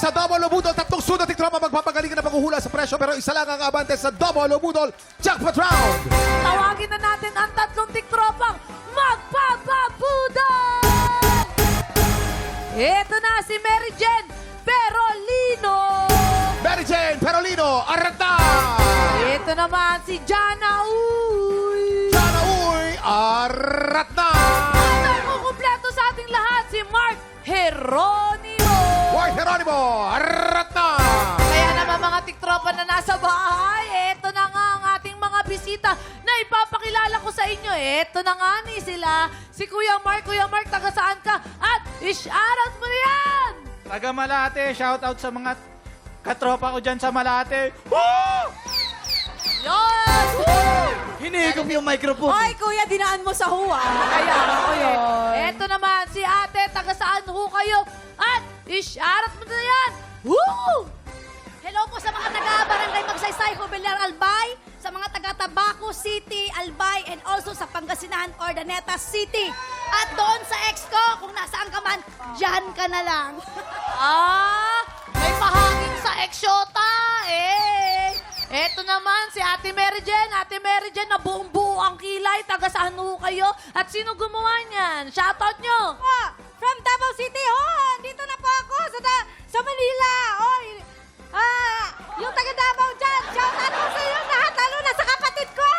sa Double o Budol. Tatlong sunod tiktropa magpapagaling na paghuhula sa presyo. Pero isa lang ang abante sa Double o Budol Jackpot Round. Tawagin na natin ang tatlong tiktropang magpapabudol! Ito na si Mary Jen Perolino. Mary Jane Perolino, Arata! Ito naman si Jana Uy. Sana Uy, Arata! At ang kukumpleto sa ating lahat si Mark Geronimo. Ward Geronimo, Arata! Kaya naman mga tiktropa na nasa bahay, eto na nga ang ating mga bisita na ipapakilala ko sa inyo. Eto na nga ni sila, si Kuya Mark, taga saan ka? At i-shoutout mo na yan! Taga Malate, shout out sa mga katropa ko dyan sa Malate. Woo! Yan! Woo! Hinihigop yung microphone. Ay, kuya, dinaan mo sa huwa. Kaya ako yun. Eto naman si ate, taga saan ho kayo? At i-shoutout mo na yan! Woo! Hello po sa mga taga-Barangay Magsaysay, Jubilar, Albay, sa mga taga-Tabaco City, Albay, and also sa Pangasinan, Ordaneta City. At doon sa ex ko, kung nasaan ka man, dyan ka na lang. May pahangin sa eksyota eh. Eto naman si Ate Mary Jen. Ate Mary Jen na buong-buo ang kilay. Taga saan ho kayo? At sino gumawa niyan? Shoutout nyo. From Davao City, dito na po ako sa Manila. Yung taga Davao dyan, shout out po sa iyo lahat, lalo na sa kapatid ko.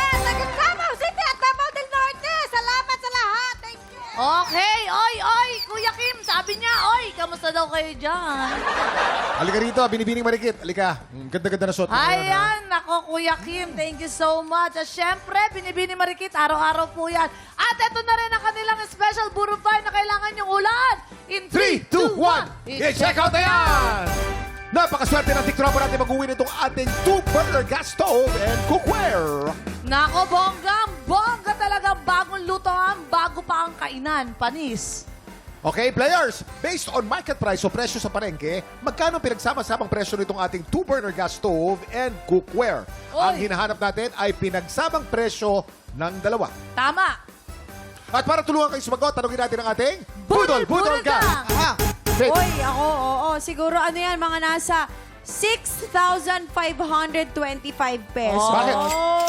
Taga Davao City at Davao del Norte. Salamat sa lahat. Thank you. Okay, oy, Kuya Kim, sabi niya, kamusta daw kayo dyan? Halika rito, binibining marikit. Halika, ganda-ganda na suot. Ayan, nako Kuya Kim, thank you so much. At syempre, binibini marikit, araw-araw po yan. At ito na rin ang kanilang special burufay na kailangan yung ulan. In 3, 2, 1, i-check out na yan! Napakaswerte ng tiktropa natin mag-uwi nitong ating 2-burner gas stove and cookware. Nako, bongga talaga. Bagong lutoan, bago pa ang kainan. Panis. Okay, players, based on market price o presyo sa palengke, magkano pinagsama-samang presyo nitong ating 2-burner gas stove and cookware? Ang hinahanap natin ay pinagsamang presyo ng dalawa. Tama. At para tulungan kayo sumagot, tanongin natin ang ating Budol Gang! Aha. Faith. Oy, ako, siguro ano yan, mga nasa 6,525 pesos. Bakit?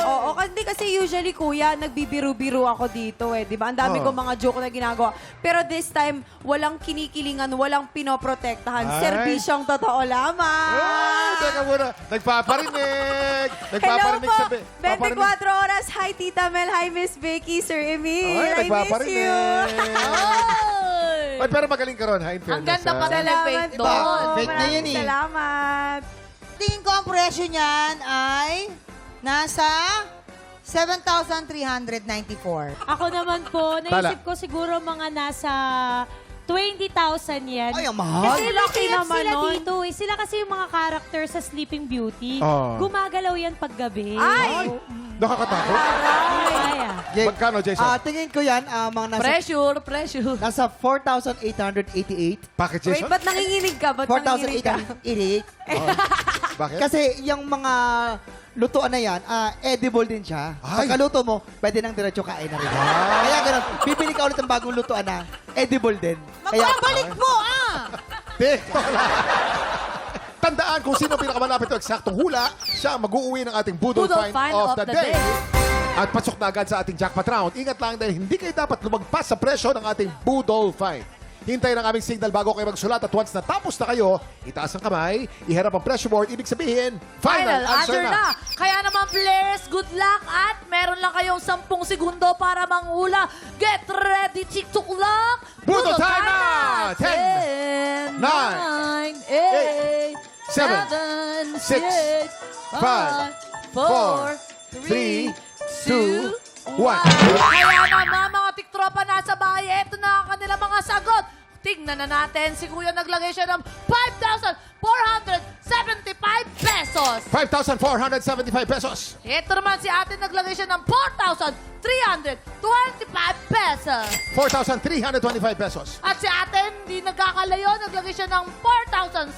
Oo, kasi usually, kuya, nagbibiru-biru ako dito di ba? Ang dami Oo. kong mga joke na ginagawa. Pero this time, walang kinikilingan, walang pinoprotektahan. Ay. Serbisyong totoo lamang. Ay, teka muna. Nagpaparinig. Hello Nagpaparinig po, sa... 24 oras. Hi, Tita Mel. Hi, Miss Vicky, Sir Emil. Ay, I miss you. Ay, pero magaling ka ron, ha? In Ang fairness, ganda pa ha? rin ng faith po. doon. Fake na yan Maraming salamat. Tingin ko ang presyo niyan ay nasa 7,394. Ako naman po, Tala. naisip ko siguro mga nasa 20,000 yan. Ay, ang mahal. Kasi Laki laki naman sila nun. dito eh. Sila kasi yung mga character sa Sleeping Beauty. Oh. Gumagalaw yan paggabi. Ay! Nakakatakot. Kaya. Magkano, Jason? Tingin ko yan, mga nasa, Pressure. nasa 4,888. Bakit, Wait, Jason? ba't nanginginig ka? Ba't nanginginig ka? 4,888. Bakit? Kasi yung mga lutuan na yan, edible din siya. Ay. Pagkaluto mo, pwede nang diretso kain na rin. Kaya ganun, bibili ka ulit ng bagong lutuan na edible din. Magbabalik po, Teka lang. Tandaan kung sino pinakamalapit o eksaktong hula, siya ang mag-uuwi ng ating Budol Find of the Day. At pasok na agad sa ating jackpot round. Ingat lang dahil hindi kayo dapat lumagpas sa presyo ng ating Budol Find. Hintayin ang aming signal bago kayo magsulat at once natapos na kayo, itaas ang kamay, iharap ang pressure board, ibig sabihin, final answer na. Kaya naman players, good luck at meron lang kayong 10 segundo para manghula. Get ready, TikTok clock. Budol time na! 10, 9, 8, 7, 6, 5, 4, 3, 2, 1. Kaya naman mga tiktropa nasa bahay, eto na ang kanilang mga sagot. Tingnan na natin, si Kuya naglagay siya ng 5,475 pesos. 5,475 pesos. Ito naman si ate naglagay siya ng 4,325 pesos. 4,325 pesos. At si ate hindi nagkakalayo, naglagay siya ng 4,600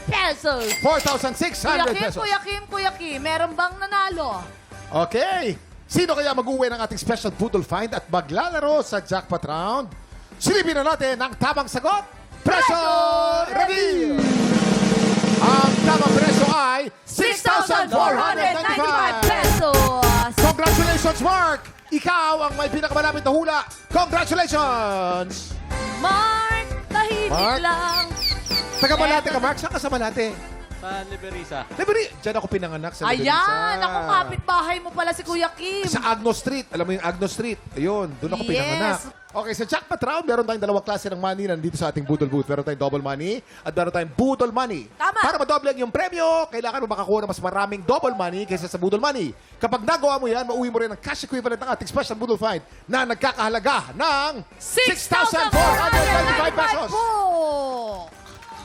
pesos. 4,600 pesos. Kuya Kim, meron bang nanalo? Okay. Sino kaya mag-uwi ng ating special Budol Find at maglalaro sa jackpot round? Silipin na natin ang tamang sagot. Presyo reveal! Ang tamang presyo ay 6,495 pesos! Congratulations, Mark! Ikaw ang may pinakamalapit na hula. Congratulations! Mark, tahimik Mark? lang. Taga Malate ka, Mark? Saan ka sa Malate? Sa Liberisa. Liberi. Diyan ako pinanganak sa Liberisa. Ayan, ako kapitbahay mo pala si Kuya Kim. Sa Agno Street. Alam mo yung Agno Street? Ayun, doon ako Yes. pinanganak. Okay, sa jackpot round, meron tayong dalawang klase ng money nandito sa ating Budol Booth. Meron tayong double money at meron tayong Budol Money. Tama. Para madoble ang iyong premyo, kailangan mo makakuha ng mas maraming double money kaysa sa Budol Money. Kapag nagawa mo yan, mauwi mo rin ang cash equivalent ng ating special Budol Find na nagkakahalaga ng 6,495 pesos.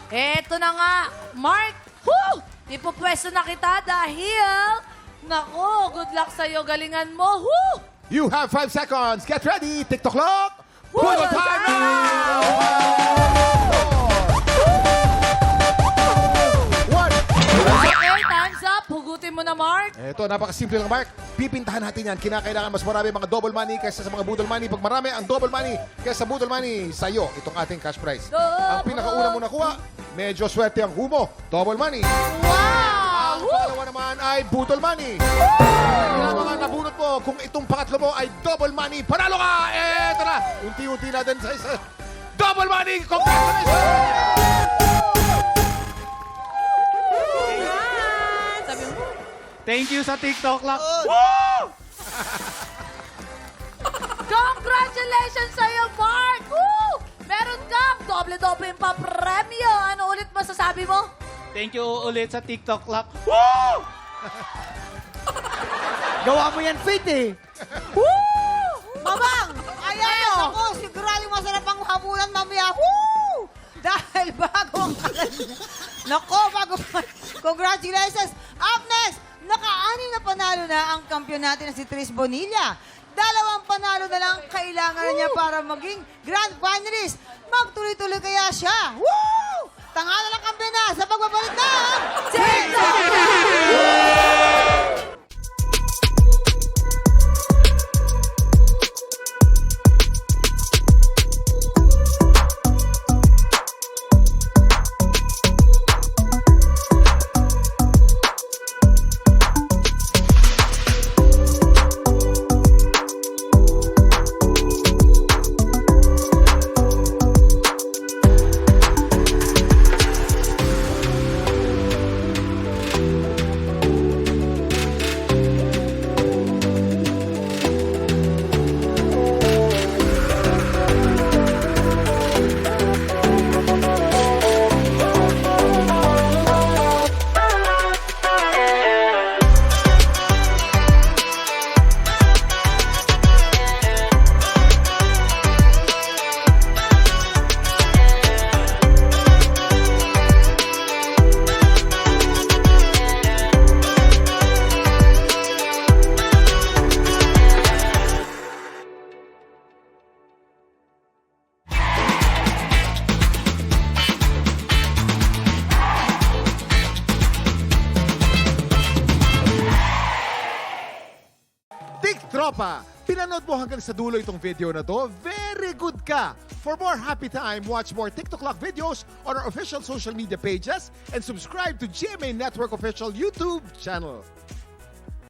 Eto na nga, Mark. Woo! Ipopwesto na kita dahil, nako, good luck sa'yo, galingan mo. Woo! You have 5 seconds. Get ready. TikTok clock. Budol Budol time time! now! 1. Okay, time's up. Hugutin mo na, Mark. Ito, napakasimple lang, Mark. Pipintahan natin yan. Kinakailangan mas marami mga double money kaysa sa mga budol money. Pag marami ang double money kaysa sa budol money, sa'yo itong ating cash prize. Ang pinakauna mo nakuha, medyo swerte ang humo. Double money. Wow! Ang pangalawa naman ay budol money. Kaya mga nabunot mo, kung itong pangatlo mo ay double money, panalo ka! Eto na! Unti-unti natin sa isa. Double money! Congratulations! Sabi mo, Thank you sa TikTok Lock. congratulations sa'yo, Mark! Woo! Meron kang doble-doble pa premyo. Ano ulit masasabi mo? Thank you ulit sa TikTok Lock. Gawa mo yan, Faith eh. Mamang! Ayan! Ako, sigurado masarap ang habulan mamaya. Woo! Dahil bago ang Nako, bago congratulations! Up next, naka-anim na panalo na ang kampiyon natin na si Tris Bonilla. 2 panalo na lang kailangan na niya para maging grand finalist. Magtuloy-tuloy kaya siya. Woo! Tanghala ng kampiyon na sa pagbabalik ng TikTok! Tropa, pinanood mo hanggang sa dulo itong video na to? Very good ka! For more happy time, watch more TikTok Clock videos on our official social media pages and subscribe to GMA Network official YouTube channel.